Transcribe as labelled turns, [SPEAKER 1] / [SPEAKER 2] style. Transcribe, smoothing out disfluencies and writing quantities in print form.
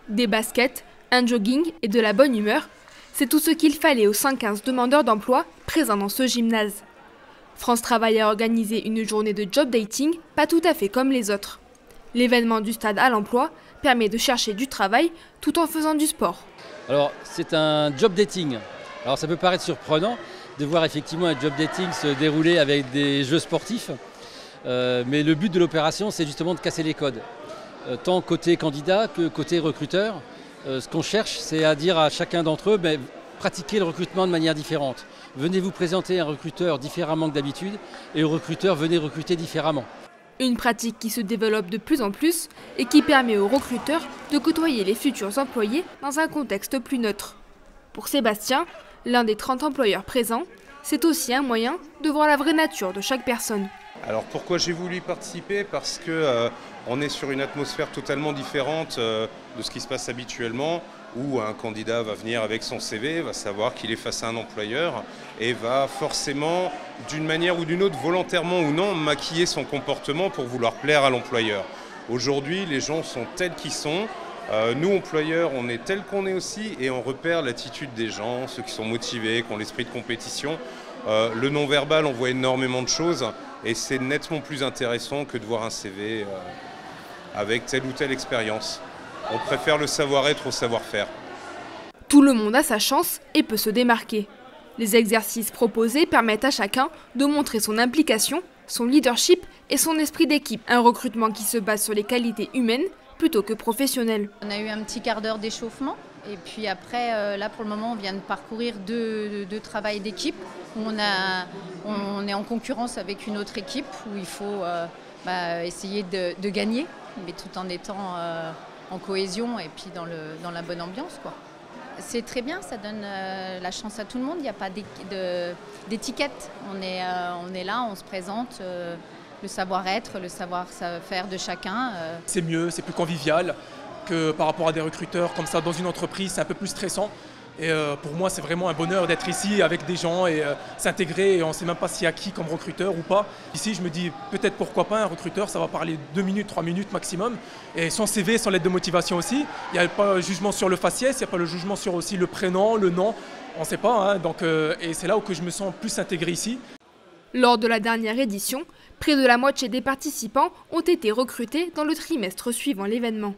[SPEAKER 1] Des baskets, un jogging et de la bonne humeur, c'est tout ce qu'il fallait aux 115 demandeurs d'emploi présents dans ce gymnase. France Travail a organisé une journée de job dating pas tout à fait comme les autres. L'événement du stade à l'emploi permet de chercher du travail tout en faisant du sport.
[SPEAKER 2] Alors c'est un job dating. Alors ça peut paraître surprenant de voir effectivement un job dating se dérouler avec des jeux sportifs. Mais le but de l'opération, c'est justement de casser les codes. Tant côté candidat que côté recruteur. Ce qu'on cherche, c'est à dire à chacun d'entre eux, pratiquez le recrutement de manière différente. Venez vous présenter un recruteur différemment que d'habitude et au recruteur, venez recruter différemment.
[SPEAKER 1] Une pratique qui se développe de plus en plus et qui permet aux recruteurs de côtoyer les futurs employés dans un contexte plus neutre. Pour Sébastien, l'un des 30 employeurs présents, c'est aussi un moyen de voir la vraie nature de chaque personne.
[SPEAKER 3] Alors pourquoi j'ai voulu y participer? Parce que on est sur une atmosphère totalement différente de ce qui se passe habituellement, où un candidat va venir avec son CV, va savoir qu'il est face à un employeur et va forcément, d'une manière ou d'une autre, volontairement ou non, maquiller son comportement pour vouloir plaire à l'employeur. Aujourd'hui, les gens sont tels qu'ils sont. Nous, employeurs, on est tels qu'on est aussi et on repère l'attitude des gens, ceux qui sont motivés, qui ont l'esprit de compétition. Le non-verbal, on voit énormément de choses et c'est nettement plus intéressant que de voir un CV avec telle ou telle expérience. On préfère le savoir-être au savoir-faire.
[SPEAKER 1] Tout le monde a sa chance et peut se démarquer. Les exercices proposés permettent à chacun de montrer son implication, son leadership et son esprit d'équipe. Un recrutement qui se base sur les qualités humaines plutôt que professionnelles.
[SPEAKER 4] On a eu un petit quart d'heure d'échauffement et puis après, là pour le moment, on vient de parcourir deux travail d'équipe. On est en concurrence avec une autre équipe où il faut essayer de gagner, mais tout en étant en cohésion et puis dans la bonne ambiance, quoi. C'est très bien, ça donne la chance à tout le monde, il n'y a pas d'étiquette. On est là, on se présente, le savoir-être, le savoir-faire de chacun.
[SPEAKER 5] C'est mieux, c'est plus convivial que par rapport à des recruteurs comme ça dans une entreprise, c'est un peu plus stressant. Et pour moi, c'est vraiment un bonheur d'être ici avec des gens et s'intégrer. Et on ne sait même pas s'il y a qui comme recruteur ou pas. Ici, je me dis peut-être pourquoi pas un recruteur, ça va parler 2 minutes, 3 minutes maximum. Et son CV, son lettre de motivation aussi. Il n'y a pas le jugement sur le faciès, il n'y a pas le jugement sur aussi le prénom, le nom. On ne sait pas. Hein, donc, et c'est là où je me sens plus intégré ici.
[SPEAKER 1] Lors de la dernière édition, près de la moitié des participants ont été recrutés dans le trimestre suivant l'événement.